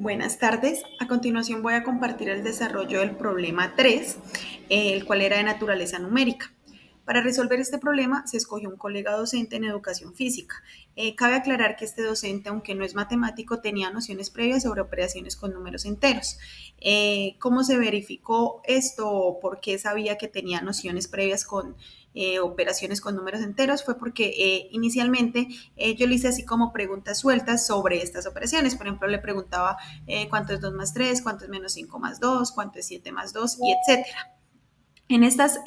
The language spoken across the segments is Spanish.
Buenas tardes. A continuación voy a compartir el desarrollo del problema 3, el cual era de naturaleza numérica. Para resolver este problema se escogió un colega docente en educación física. Cabe aclarar que este docente, aunque no es matemático, tenía nociones previas sobre operaciones con números enteros. ¿Cómo se verificó esto? ¿Por qué sabía que tenía nociones previas con operaciones con números enteros? Fue porque inicialmente yo le hice así como preguntas sueltas sobre estas operaciones. Por ejemplo, le preguntaba cuánto es 2 más 3, cuánto es menos 5 más 2, cuánto es 7 más 2, y etcétera. En estas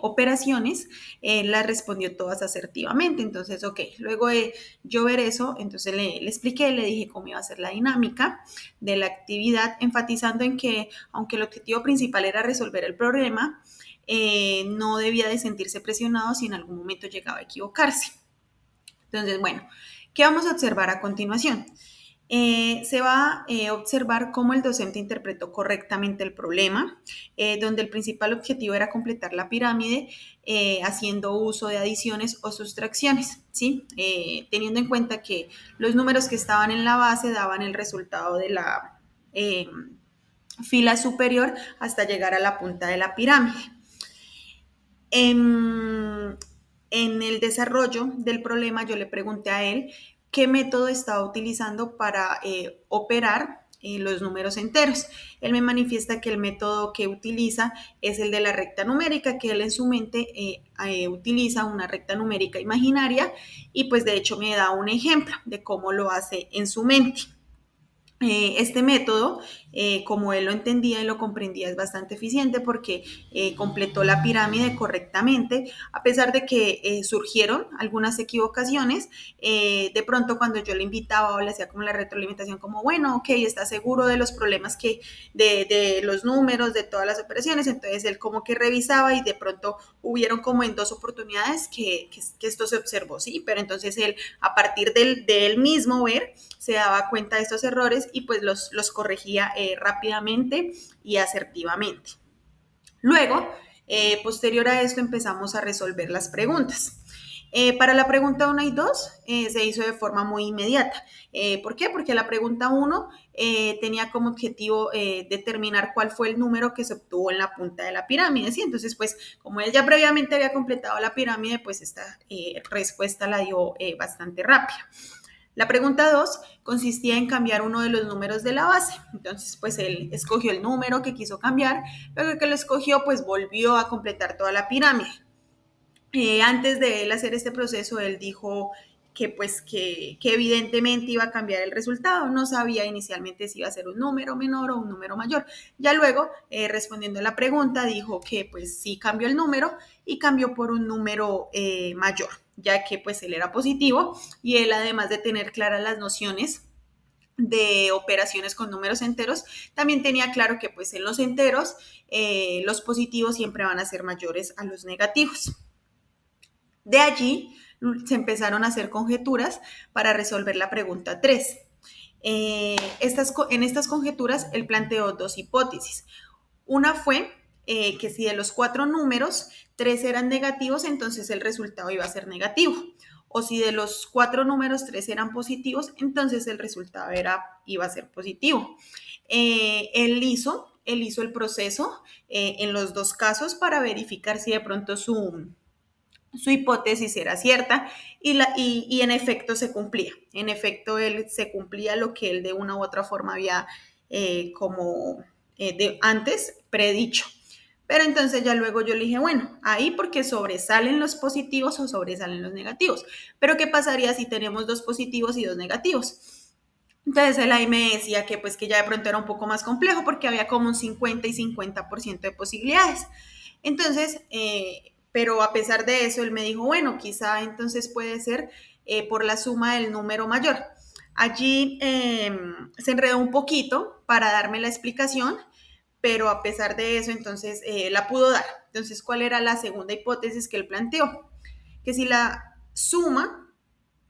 operaciones las respondió todas asertivamente. Entonces, ok, luego de yo ver eso, entonces le expliqué, le dije cómo iba a ser la dinámica de la actividad, enfatizando en que aunque el objetivo principal era resolver el problema, no debía de sentirse presionado si en algún momento llegaba a equivocarse. Entonces, bueno, ¿qué vamos a observar a continuación? Se va a observar cómo el docente interpretó correctamente el problema, donde el principal objetivo era completar la pirámide haciendo uso de adiciones o sustracciones, ¿sí? Teniendo en cuenta que los números que estaban en la base daban el resultado de la fila superior hasta llegar a la punta de la pirámide. En el desarrollo del problema yo le pregunté a él qué método estaba utilizando para operar los números enteros. Él me manifiesta que el método que utiliza es el de la recta numérica, que él en su mente utiliza una recta numérica imaginaria, y pues de hecho me da un ejemplo de cómo lo hace en su mente. Este método, como él lo entendía y lo comprendía, es bastante eficiente porque completó la pirámide correctamente, a pesar de que surgieron algunas equivocaciones. De pronto cuando yo le invitaba o le hacía como la retroalimentación, como bueno, ok, ¿está seguro de los problemas de los números, de todas las operaciones? Entonces él como que revisaba y de pronto hubieron como en 2 oportunidades que esto se observó, ¿sí? Pero entonces él, a partir de él mismo ver, se daba cuenta de estos errores y pues los corregía rápidamente y asertivamente. Luego, posterior a esto, empezamos a resolver las preguntas. Para la pregunta 1 y 2 se hizo de forma muy inmediata. ¿Por qué? Porque la pregunta 1 tenía como objetivo determinar cuál fue el número que se obtuvo en la punta de la pirámide, ¿sí? Entonces, pues, como él ya previamente había completado la pirámide, pues esta respuesta la dio bastante rápida. La pregunta 2 consistía en cambiar uno de los números de la base. Entonces, pues él escogió el número que quiso cambiar, luego que lo escogió, pues volvió a completar toda la pirámide. Antes de él hacer este proceso, él dijo que pues que evidentemente iba a cambiar el resultado. No sabía inicialmente si iba a ser un número menor o un número mayor. Ya luego, respondiendo a la pregunta, dijo que pues sí cambió el número y cambió por un número mayor, ya que pues él era positivo y él, además de tener claras las nociones de operaciones con números enteros, también tenía claro que pues en los enteros los positivos siempre van a ser mayores a los negativos. De allí se empezaron a hacer conjeturas para resolver la pregunta 3. En estas conjeturas él planteó 2 hipótesis. Una fue que si de los 4 números, 3 eran negativos, entonces el resultado iba a ser negativo. O si de los 4 números, 3 eran positivos, entonces el resultado iba a ser positivo. Él hizo el proceso en los 2 casos para verificar si de pronto su hipótesis era cierta y en efecto se cumplía. En efecto, se cumplía lo que él de una u otra forma había antes predicho. Pero entonces ya luego yo le dije, bueno, ahí porque sobresalen los positivos o sobresalen los negativos. Pero ¿qué pasaría si tenemos 2 positivos y 2 negativos? Entonces él ahí me decía que pues que ya de pronto era un poco más complejo porque había como un 50 y 50% de posibilidades. Entonces, pero a pesar de eso, él me dijo, bueno, quizá entonces puede ser por la suma del número mayor. Allí se enredó un poquito para darme la explicación, pero a pesar de eso, entonces la pudo dar. Entonces, ¿cuál era la segunda hipótesis que él planteó? Que si la suma,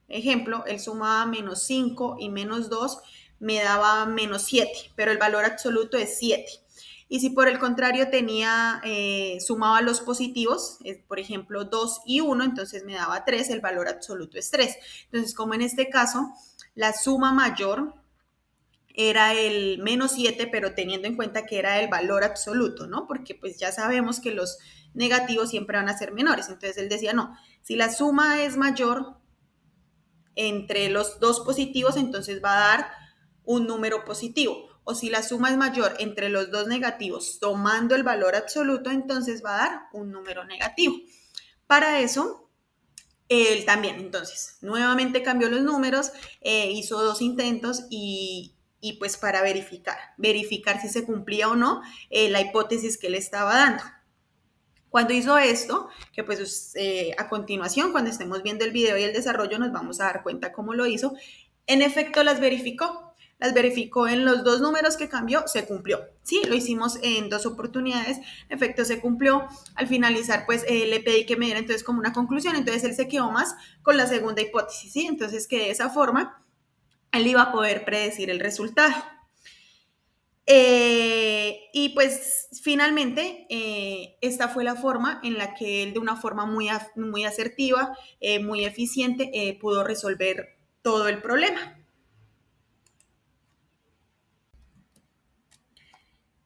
ejemplo, él sumaba -5 y -2, me daba -7, pero el valor absoluto es 7. Y si por el contrario sumaba los positivos, por ejemplo 2 y 1, entonces me daba 3, el valor absoluto es 3. Entonces, como en este caso, la suma mayor era el -7, pero teniendo en cuenta que era el valor absoluto, ¿no? Porque pues ya sabemos que los negativos siempre van a ser menores. Entonces él decía, no, si la suma es mayor entre los dos positivos, entonces va a dar un número positivo. O si la suma es mayor entre los dos negativos, tomando el valor absoluto, entonces va a dar un número negativo. Para eso, él también, entonces, nuevamente cambió los números, hizo 2 intentos y pues para verificar si se cumplía o no la hipótesis que él estaba dando. Cuando hizo esto, que pues a continuación, cuando estemos viendo el video y el desarrollo, nos vamos a dar cuenta cómo lo hizo. En efecto, las verificó en los dos números que cambió, se cumplió. Sí, lo hicimos en 2 oportunidades, en efecto se cumplió. Al finalizar, pues le pedí que me diera entonces como una conclusión, entonces él se quedó más con la segunda hipótesis, ¿sí? Entonces que de esa forma él iba a poder predecir el resultado. Y pues finalmente esta fue la forma en la que él de una forma muy asertiva, muy eficiente, pudo resolver todo el problema.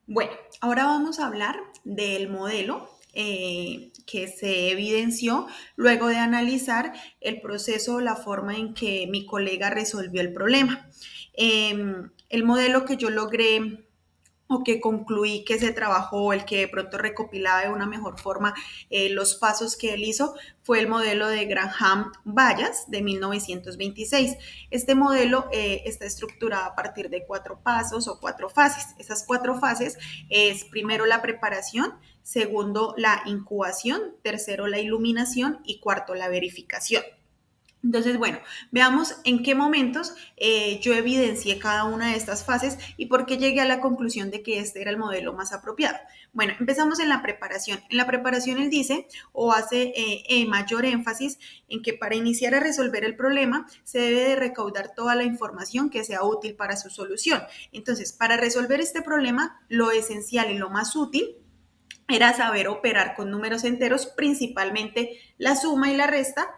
Bueno, ahora vamos a hablar del modelo que se evidenció luego de analizar el proceso, la forma en que mi colega resolvió el problema. El modelo que yo logré o que concluí que se trabajó, el que de pronto recopilaba de una mejor forma los pasos que él hizo, fue el modelo de Graham Bayes de 1926. Este modelo está estructurado a partir de 4 pasos o 4 fases. Esas 4 fases es primero la preparación, segundo la incubación, tercero la iluminación y cuarto la verificación. Entonces, bueno, veamos en qué momentos yo evidencié cada una de estas fases y por qué llegué a la conclusión de que este era el modelo más apropiado. Bueno, empezamos en la preparación. En la preparación él dice o hace mayor énfasis en que para iniciar a resolver el problema se debe de recaudar toda la información que sea útil para su solución. Entonces, para resolver este problema, lo esencial y lo más útil era saber operar con números enteros, principalmente la suma y la resta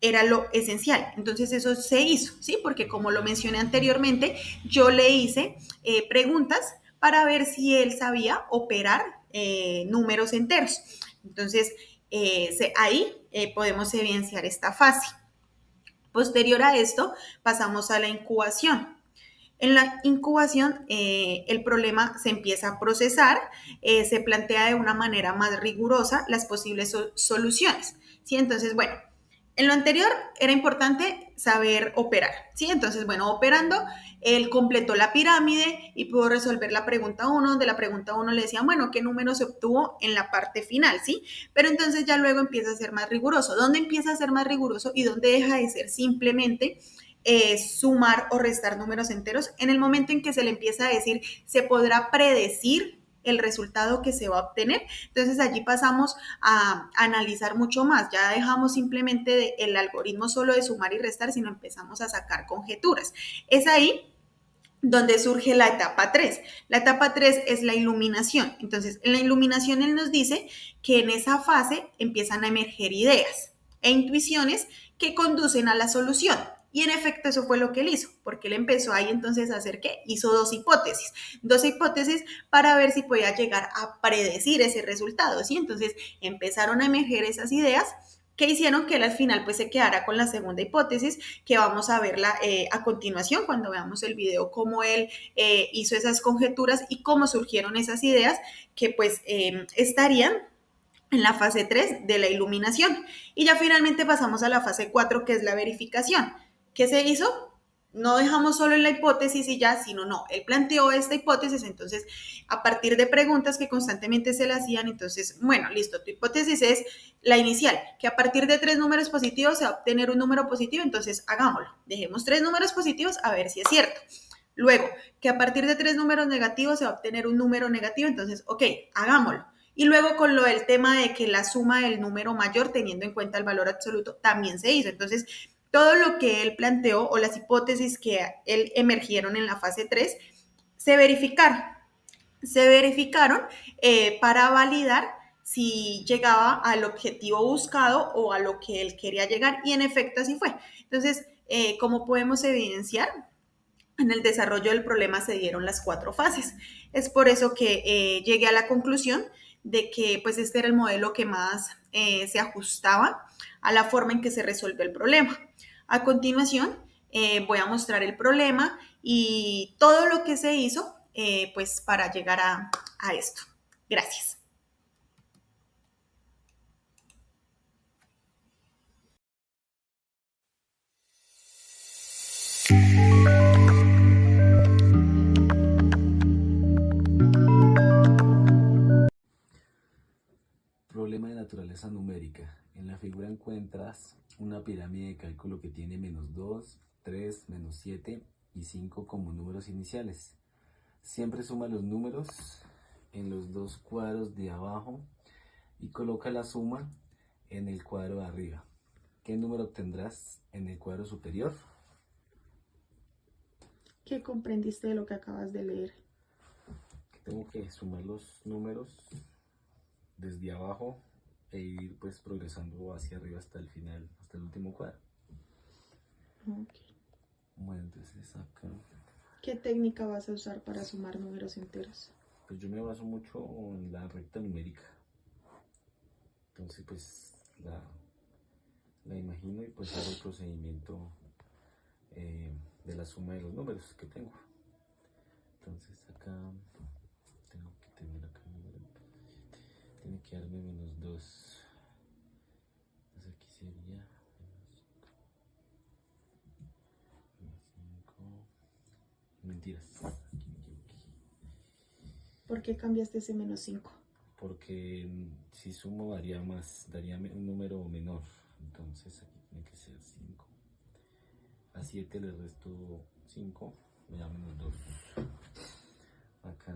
era lo esencial. Entonces eso se hizo, ¿sí? Porque como lo mencioné anteriormente, yo le hice preguntas para ver si él sabía operar números enteros. Entonces ahí podemos evidenciar esta fase. Posterior a esto, pasamos a la incubación. En la incubación, el problema se empieza a procesar, se plantea de una manera más rigurosa las posibles soluciones. ¿Sí? Entonces, bueno, en lo anterior era importante saber operar. ¿Sí? Entonces, bueno, operando, él completó la pirámide y pudo resolver la pregunta 1, donde la pregunta 1 le decían, bueno, ¿qué número se obtuvo en la parte final? ¿Sí? Pero entonces ya luego empieza a ser más riguroso. ¿Dónde empieza a ser más riguroso y dónde deja de ser simplemente sumar o restar números enteros? En el momento en que se le empieza a decir, se podrá predecir el resultado que se va a obtener. Entonces allí pasamos a analizar mucho más. Ya dejamos simplemente el algoritmo solo de sumar y restar, sino empezamos a sacar conjeturas. Es ahí donde surge la etapa 3. La etapa 3 es la iluminación. Entonces, en la iluminación él nos dice que en esa fase empiezan a emerger ideas e intuiciones que conducen a la solución. Y en efecto eso fue lo que él hizo, porque él empezó ahí entonces a hacer ¿qué? Hizo dos hipótesis para ver si podía llegar a predecir ese resultado, ¿sí? Entonces empezaron a emerger esas ideas que hicieron que él al final pues se quedara con la segunda hipótesis, que vamos a verla a continuación cuando veamos el video, cómo él hizo esas conjeturas y cómo surgieron esas ideas que pues estarían en la fase 3 de la iluminación. Y ya finalmente pasamos a la fase 4, que es la verificación. ¿Qué se hizo? No dejamos solo en la hipótesis y ya, sino no, él planteó esta hipótesis, entonces a partir de preguntas que constantemente se le hacían, entonces, bueno, listo, tu hipótesis es la inicial, que a partir de 3 números positivos se va a obtener un número positivo, entonces hagámoslo, dejemos 3 números positivos a ver si es cierto. Luego, que a partir de 3 números negativos se va a obtener un número negativo, entonces, ok, hagámoslo. Y luego con lo del tema de que la suma del número mayor, teniendo en cuenta el valor absoluto, también se hizo. Entonces, todo lo que él planteó o las hipótesis que él emergieron en la fase 3 se verificaron. Se verificaron para validar si llegaba al objetivo buscado o a lo que él quería llegar y en efecto así fue. Entonces, como podemos evidenciar, En el desarrollo del problema se dieron las 4 fases. Es por eso que llegué a la conclusión de que pues este era el modelo que más se ajustaba a la forma en que se resuelve el problema. A continuación, voy a mostrar el problema y todo lo que se hizo pues para llegar a esto. Gracias. Problema de naturaleza numérica. En la figura encuentras una pirámide de cálculo que tiene -2, 3, -7 y 5 como números iniciales. Siempre suma los números en los dos cuadros de abajo y coloca la suma en el cuadro de arriba. ¿Qué número obtendrás en el cuadro superior? ¿Qué comprendiste de lo que acabas de leer? Tengo que sumar los números desde abajo e ir pues progresando hacia arriba hasta el final, hasta el último cuadro. Okay. Bueno, entonces acá, ¿Qué técnica vas a usar para sumar números enteros? pues yo me baso mucho en la recta numérica. Entonces pues la imagino y pues hago el procedimiento de la suma de los números que tengo. Entonces acá tengo que tener acá el número, tiene que darme -2. Entonces aquí sería -5. Mentiras, aquí me equivoqué. ¿Por qué cambiaste ese -5? Porque si sumo daría más, daría un número menor. Entonces aquí tiene que ser 5. A 7 le resto 5, me da -2. Acá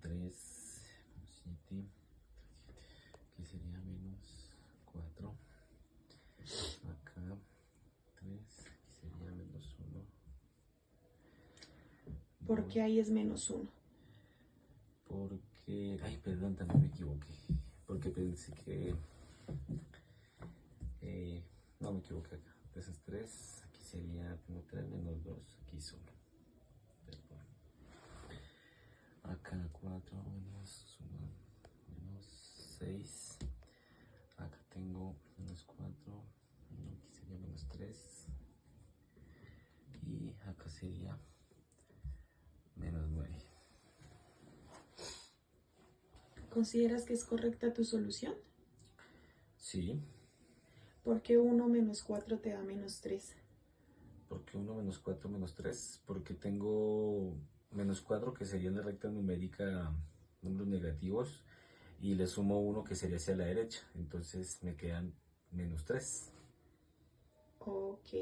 3, 7, que sería -4. Acá 3, que sería -1. ¿Por qué ahí es -1? Porque, ay, perdón, también me equivoqué. Porque pensé que, no me equivoqué acá. Entonces 3, aquí sería, tengo 3 -2, aquí solo. Perdón. Acá 4 -6. Acá tengo -4. Aquí sería -3. Y acá sería -9. ¿Consideras que es correcta tu solución? Sí. ¿Por qué 1 menos 4 te da -3? Porque 1 -4 -3, porque tengo -4 que sería en la recta numérica números negativos y le sumo 1 que sería hacia la derecha, entonces me quedan -3. Ok.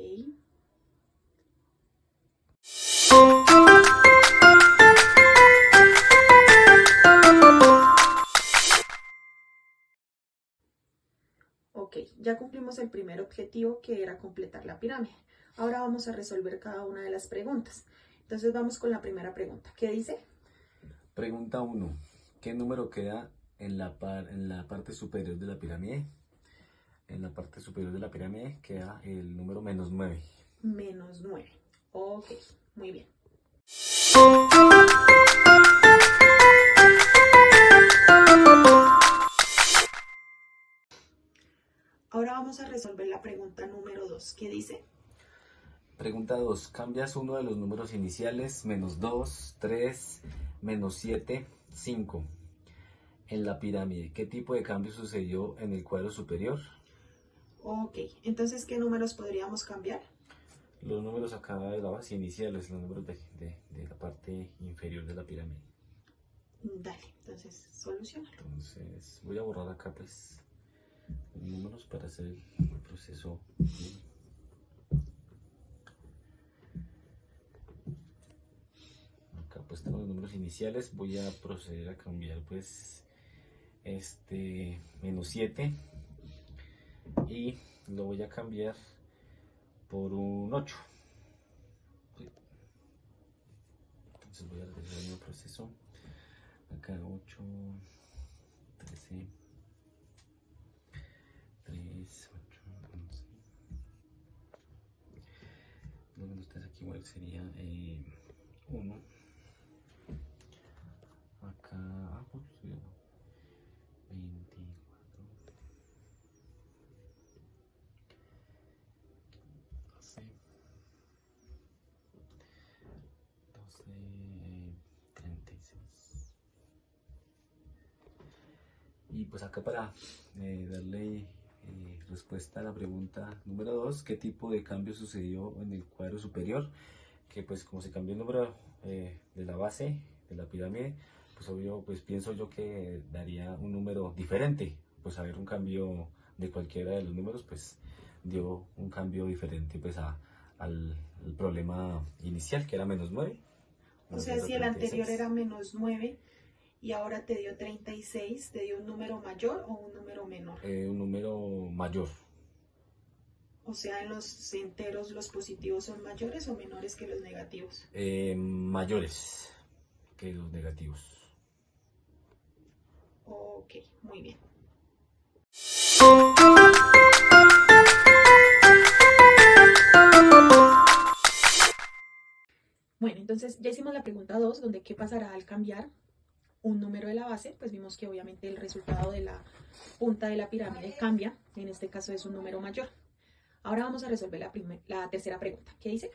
Ok, ya cumplimos el primer objetivo que era completar la pirámide. Ahora vamos a resolver cada una de las preguntas. Entonces vamos con la primera pregunta. ¿Qué dice? Pregunta 1. ¿Qué número queda en la parte superior de la pirámide? En la parte superior de la pirámide queda el número -9. -9. Ok, muy bien. Ahora vamos a resolver la pregunta número 2. ¿Qué dice? Pregunta 2. Cambias uno de los números iniciales, -2, 3, -7, 5. En la pirámide, ¿qué tipo de cambio sucedió en el cuadro superior? Ok, entonces, ¿qué números podríamos cambiar? Los números acá de la base iniciales, los números de la parte inferior de la pirámide. Dale, entonces, soluciona. Entonces, voy a borrar acá pues los números para hacer el proceso bien. Acá pues tengo los números iniciales, voy a proceder a cambiar pues -7 y lo voy a cambiar por un 8. Entonces voy a realizar el mismo proceso. Acá 8, 13, 3, 8, 11. Los menos 3 aquí aquí igual sería 1. Acá, pues, 24. 12. 36. Y pues acá para darle respuesta a la pregunta número 2, ¿qué tipo de cambio sucedió en el cuadro superior? Que pues como se cambió el número de la base de la pirámide, pues obvio, pues pienso yo que daría un número diferente. Pues a ver, un cambio de cualquiera de los números, pues dio un cambio diferente pues al problema inicial, que era -9. O sea, si el anterior era -9 y ahora te dio 36, ¿te dio un número mayor o un número menor? Un número mayor. O sea, en los enteros los positivos son mayores o menores que los negativos. Mayores que los negativos. Ok, muy bien. Bueno, entonces ya hicimos la pregunta 2, donde qué pasará al cambiar un número de la base. Pues vimos que obviamente el resultado de la punta de la pirámide cambia, en este caso es un número mayor. Ahora vamos a resolver la tercera pregunta. ¿Qué dice?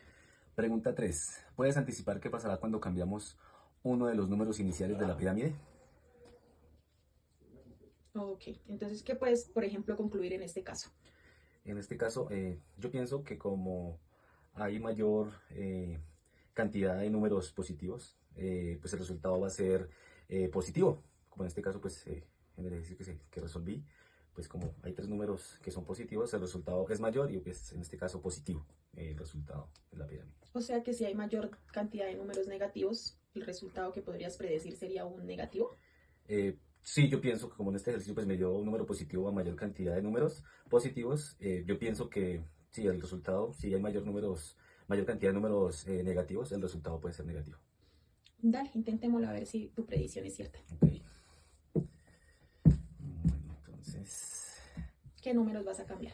Pregunta 3. ¿Puedes anticipar qué pasará cuando cambiamos uno de los números iniciales de la pirámide? Ok, entonces, ¿qué puedes, por ejemplo, concluir en este caso? En este caso, yo pienso que como hay mayor cantidad de números positivos, pues el resultado va a ser positivo. Como en este caso, pues en el ejercicio que resolví, pues como hay 3 números que son positivos, el resultado es mayor y pues en este caso positivo el resultado de la pirámide. O sea que si hay mayor cantidad de números negativos, el resultado que podrías predecir sería un negativo. Sí, yo pienso que como en este ejercicio pues me dio un número positivo a mayor cantidad de números positivos, yo pienso que sí, el resultado, si hay mayor cantidad de números negativos, el resultado puede ser negativo. Dale, intentémoslo a ver si tu predicción es cierta. Ok. Bueno, entonces ¿Qué números vas a cambiar?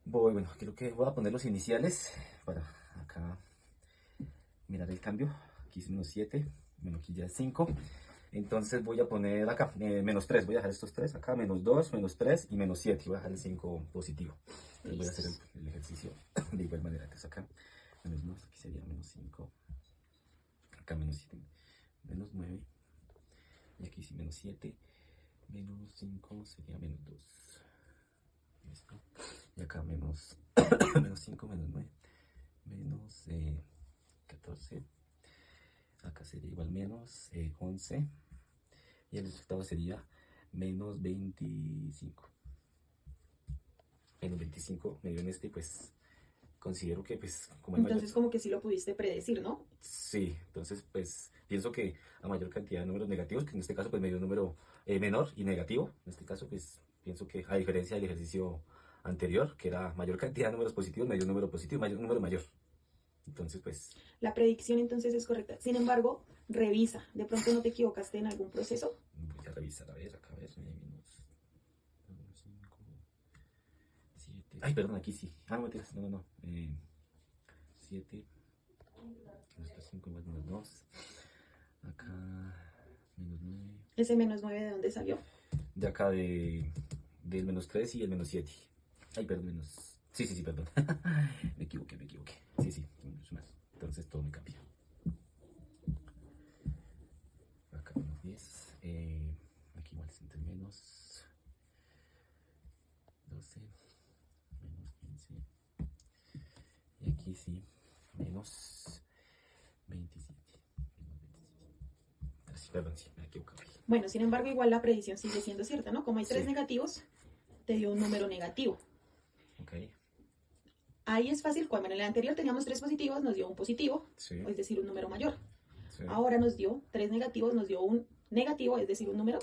bueno, creo que voy a poner los iniciales para acá mirar el cambio. Aquí es -7, bueno, aquí ya es 5. Entonces voy a poner acá, -3, voy a dejar estos 3 acá, -2, -3 y -7, voy a dejar el 5 positivo. Entonces voy a hacer el ejercicio de igual manera. Entonces acá, -2, aquí sería -5, acá -7, -9, y aquí sí -7, -5 sería -2. Listo. Y acá -5, -9, -14. Acá sería igual -11. Y el resultado sería -25. -25 me dio en este, pues considero que pues como hay entonces como que sí lo pudiste predecir, ¿no? Sí, entonces pues pienso que a mayor cantidad de números negativos, que en este caso pues me dio un número menor y negativo, en este caso pues pienso que a diferencia del ejercicio anterior, que era mayor cantidad de números positivos, me dio un número positivo, un número mayor. Entonces pues... La predicción entonces es correcta. Sin embargo, revisa. ¿De pronto no te equivocaste en algún proceso? Voy a revisar, a ver, acá, a ver, Ay, perdón, aquí sí. No, mentiras, no. 7, nuestro 5 más -2. Acá, -9. ¿Ese -9 de dónde salió? De acá del -3 y el -7. Ay, perdón, Sí, perdón. me equivoqué. Sí, mucho más. Entonces todo me cambia. Acá -10. Aquí igual es entre -12. -15. Y aquí sí, -27. Perdón, sí, me equivoqué. Bueno, sin embargo, igual la predicción sigue siendo cierta, ¿no? Como hay 3 negativos, te dio un número negativo. Ok. Ahí es fácil, cuando en el anterior teníamos 3 positivos, nos dio un positivo, es decir, un número mayor. Sí. Ahora nos dio 3 negativos, nos dio un negativo, es decir, un número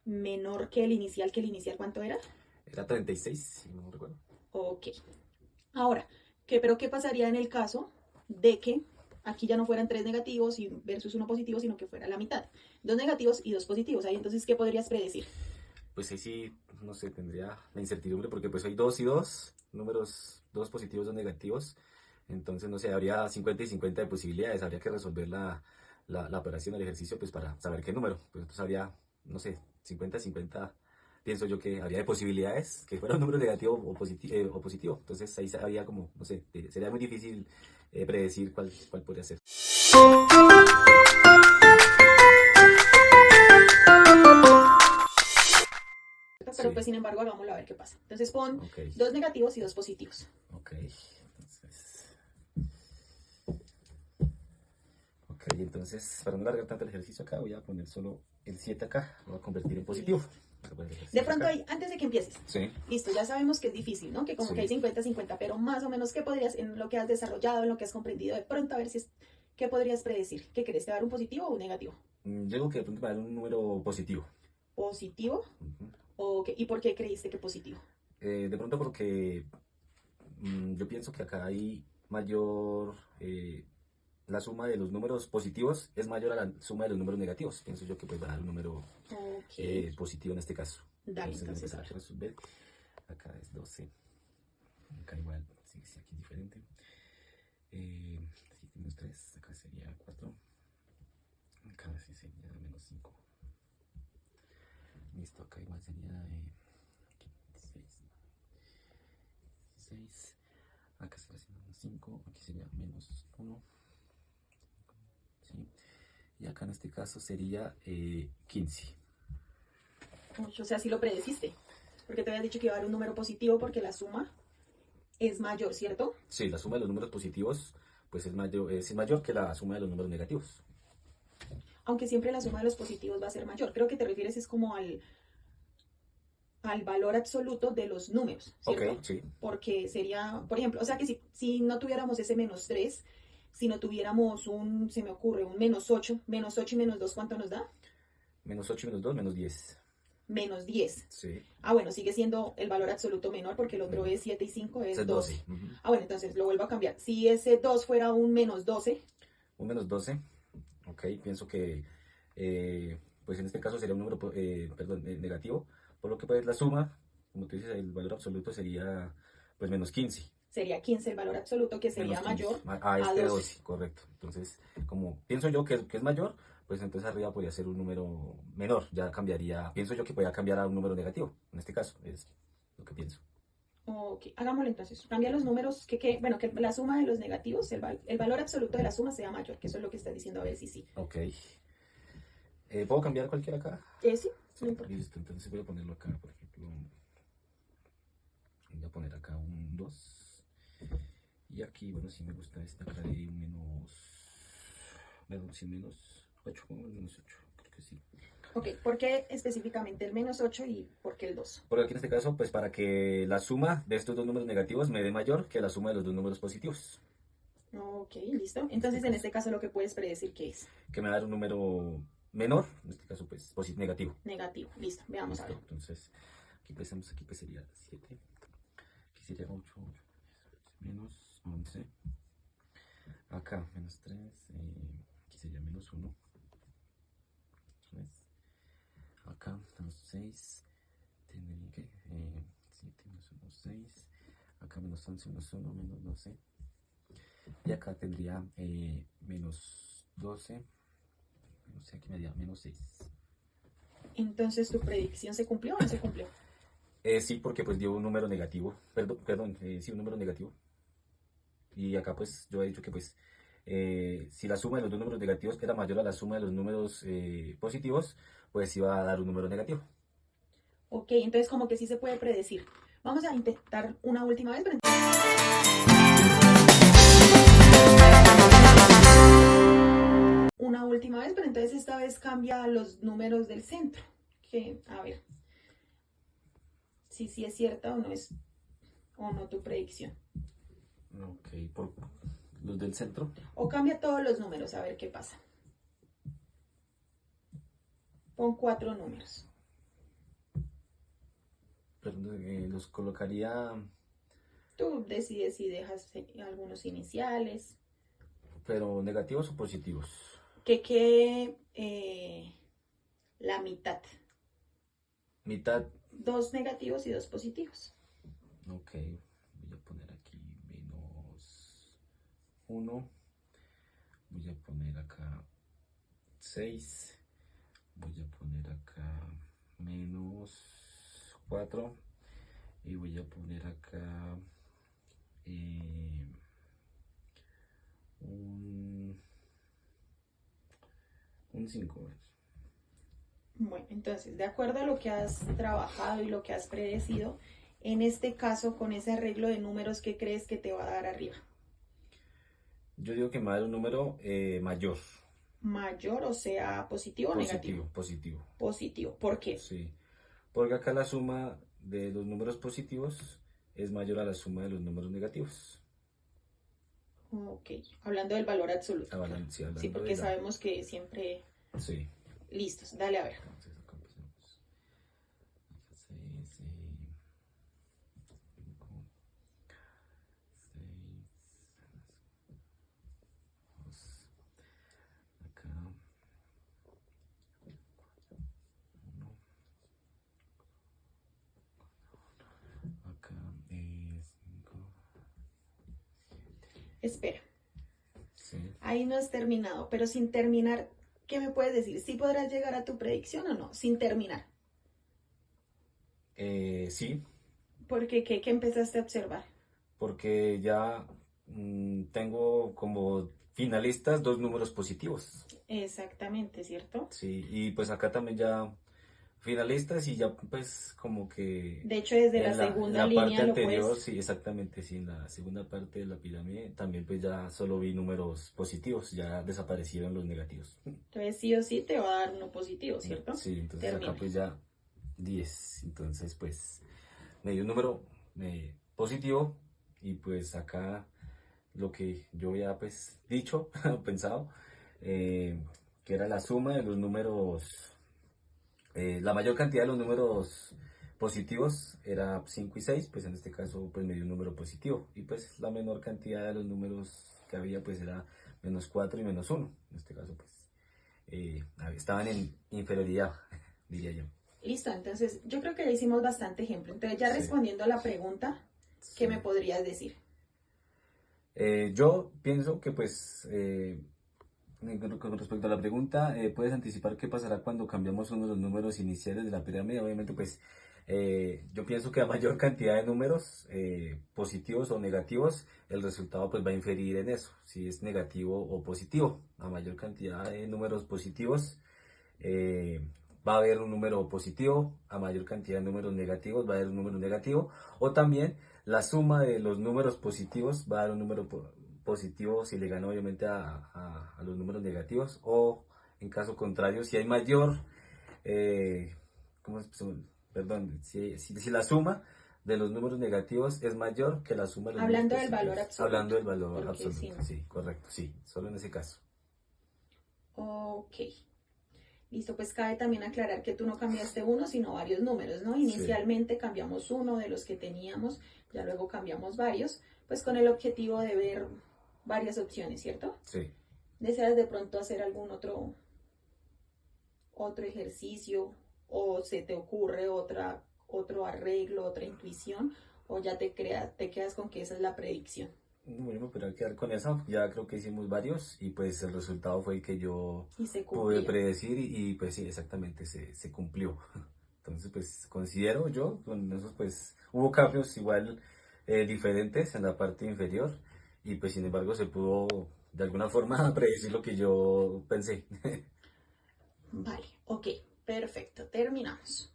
menor que el inicial. ¿Que el inicial cuánto era? Era 36, si no recuerdo. Ok. Ahora, ¿pero qué pasaría en el caso de que aquí ya no fueran 3 negativos versus 1 positivo, sino que fuera la mitad? 2 negativos y 2 positivos. Ahí entonces, ¿qué podrías predecir? Pues ahí sí, no sé, tendría la incertidumbre porque pues hay 2 y 2, números 2 positivos, 2 negativos. Entonces, no sé, habría 50 y 50 de posibilidades, habría que resolver la operación, el ejercicio, pues para saber qué número. Pues entonces habría, no sé, 50 50, pienso yo que habría de posibilidades que fuera un número negativo o positivo. Entonces ahí habría como, no sé, sería muy difícil predecir cuál podría ser. Pero pues Sí, sin embargo hagámoslo a ver qué pasa. Entonces pon ok, dos negativos y dos positivos. ok. Entonces, para no largar tanto el ejercicio acá, voy a poner solo el 7 acá, lo voy a convertir en positivo. Listo. Voy a poner el De ejercicio pronto acá. ahí, antes de que empieces, Sí, listo, ya sabemos que es difícil, ¿no? Que como que hay sí. 50-50, pero más o menos, ¿qué podrías, en lo que has desarrollado, en lo que has comprendido, de pronto a ver si es, qué podrías predecir? ¿Qué crees? ¿Te va a dar un positivo o un negativo? Yo digo que de pronto me va a dar un número positivo. ¿Positivo? Ujú. ¿Y por qué creíste que positivo? De pronto porque yo pienso que acá hay mayor, la suma de los números positivos es mayor a la suma de los números negativos. Pienso yo que pues va a dar un número Ok, positivo en este caso. dale, Entonces voy a entonces a empezar ver. a resolver. Acá es 12. Acá igual, sí, sí, aquí es diferente. 7 menos 3, acá sería 4. Acá sí sería menos 5. Listo, acá igual sería 6. 6. Acá sería menos 5. Aquí sería menos 1. ¿Sí? Y acá en este caso sería 15. Uy, o sea, sí lo predeciste, porque te habías dicho que iba a dar un número positivo porque la suma es mayor, ¿cierto? Sí, la suma de los números positivos pues es mayor que la suma de los números negativos. Aunque siempre la suma de los positivos va a ser mayor. Creo que te refieres es como al valor absoluto de los números, Ok, ¿cierto? sí. Porque sería, por ejemplo, o sea que si no tuviéramos ese menos 3, si no tuviéramos se me ocurre, un menos 8 y menos 2, ¿cuánto nos da? Menos 8 y menos 2, menos 10. Menos 10. Sí, Ah, bueno, sigue siendo el valor absoluto menor porque el otro menor. es 7 y 5 Ese es es 12. 12. Ujú. Ah, bueno, entonces lo vuelvo a cambiar. Si ese 2 fuera un menos 12, Un menos 12. Ok, pienso que pues en este caso sería un número perdón, negativo. Por lo que pues la suma, como tú dices, el valor absoluto sería pues menos 15. sería 15 el valor absoluto que Menos sería 15 mayor a a este 12. 12, correcto. Entonces, como pienso yo que es mayor, pues entonces arriba podría ser un número menor. Ya cambiaría, pienso yo que podría cambiar a un número negativo. En este caso, es lo que pienso. Ok, hagámoslo entonces. Cambia los números, bueno, que la suma de los negativos, el valor absoluto de la suma sea mayor, que eso es lo que estás diciendo, a ver si sí. Ok. ¿Puedo cambiar cualquiera acá? Sí, Sí, no importa. listo. Entonces voy a ponerlo acá, por ejemplo. Voy a poner acá un 2. Y aquí, bueno, si me gusta esta acá de un menos. Perdón, sí, menos 8. Pongo el menos 8. Creo que sí. Ok, ¿por qué específicamente el menos 8 y por qué el 2? Porque aquí en este caso, pues para que la suma de estos dos números negativos me dé mayor que la suma de los dos números positivos. Ok, listo. En este Entonces, en caso. este caso, lo que puedes predecir que es Que me va a dar un número menor, en este caso, pues negativo. negativo. Listo, veamos a Listo. ver. Entonces, aquí pues sería 7. Aquí sería 8. Menos 11. Acá, menos 3. Aquí sería menos 1. 3. Acá, menos 6. Tendría que 7 menos 1, 6. Acá menos 11, menos 1, menos 12. Y acá tendría menos 12. No sé, aquí me daría menos 6. Entonces, ¿tu predicción se cumplió o no se cumplió? Sí, porque pues dio un número negativo. Perdón, sí, un número negativo. Y acá pues yo he dicho que pues si la suma de los dos números negativos era mayor a la suma de los números positivos, pues iba a dar un número negativo. Ok, entonces como que sí se puede predecir. Vamos a intentar una última vez. Una última vez, pero entonces esta vez cambia los números del centro. Que, a ver, si sí es cierta o no tu predicción. Ok, por los del centro. O cambia todos los números, a ver qué pasa. Pon 4 números. Perdón, los colocaría, Tú decides si dejas algunos iniciales. pero negativos o positivos. Que quede la mitad. Mitad. 2 negativos y 2 positivos. Ok, voy a poner aquí menos. 1, voy a poner acá 6, voy a poner acá menos 4 y voy a poner acá un, un 5. Bueno, entonces, de acuerdo a lo que has trabajado y lo que has predecido, en este caso, con ese arreglo de números, ¿qué crees que te va a dar arriba? Yo digo que me va a dar un número mayor. Mayor, o sea, positivo o negativo. Positivo, positivo. Positivo. ¿Por qué? Sí, porque acá la suma de los números positivos es mayor a la suma de los números negativos. Ok, hablando del valor absoluto. Claro. Sí, Sí, hablando porque sabemos que siempre... Sí. Listos, dale a ver. Entonces acá empezamos. 6, 5, 6, 2, acá 1, acá 5. Espera, Sí. ahí no has terminado, pero sin terminar, ¿qué me puedes decir? ¿Sí podrás llegar a tu predicción o no? Sin terminar. Sí, Porque ¿qué empezaste a observar? porque ya tengo como finalistas dos números positivos. Exactamente, ¿cierto? Sí, y pues acá también ya finalistas y ya pues como que De hecho, desde la en segunda la parte línea lo anterior, puedes... sí, exactamente, sí, en la segunda parte de la pirámide también pues ya solo vi números positivos, ya desaparecieron los negativos. Entonces sí o sí te va a dar uno positivo, ¿cierto? Sí, entonces acá Termina. pues ya 10, entonces pues me dio un número positivo y pues acá lo que yo había pues dicho, pensado, eh, que era la suma de los números, la mayor cantidad de los números positivos era 5 y 6, pues en este caso pues me dio un número positivo y pues la menor cantidad de los números que había pues era menos 4 y menos 1, en este caso pues estaban en inferioridad, diría yo. Listo, entonces yo creo que ya hicimos bastante ejemplo. Entonces ya Sí, respondiendo a la pregunta, ¿qué me sí. podrías decir? Yo pienso que pues con respecto a la pregunta, ¿puedes anticipar qué pasará cuando cambiamos uno de los números iniciales de la pirámide? Obviamente, pues yo pienso que a mayor cantidad de números positivos o negativos, el resultado pues va a inferir en eso, si es negativo o positivo. A mayor cantidad de números positivos, eh, va a haber un número positivo, a mayor cantidad de números negativos va a haber un número negativo, o también la suma de los números positivos va a dar un número positivo si le gana obviamente a los números negativos, o en caso contrario, si hay mayor, ¿cómo perdón, si la suma de los números negativos es mayor que la suma de los números Hablando del valor positivos, hablando absoluto, del valor porque si absoluto, no. sí, correcto, sí, solo en ese caso. Ok. Listo, pues cabe también aclarar que tú no cambiaste uno, sino varios números, ¿no? Sí, Inicialmente cambiamos uno de los que teníamos, ya luego cambiamos varios, pues con el objetivo de ver varias opciones, ¿cierto? sí. ¿Deseas de pronto hacer algún otro ejercicio o se te ocurre otro arreglo, otra intuición o ya te quedas con que esa es la predicción? Bueno, pero hay que quedar con eso. Ya creo que hicimos varios y pues el resultado fue el que yo Y se pude cumplió. predecir y, pues sí, exactamente se cumplió. Entonces pues considero yo, con esos pues hubo cambios igual diferentes en la parte inferior y pues sin embargo se pudo de alguna forma predecir lo que yo pensé. Vale, ok, perfecto, terminamos.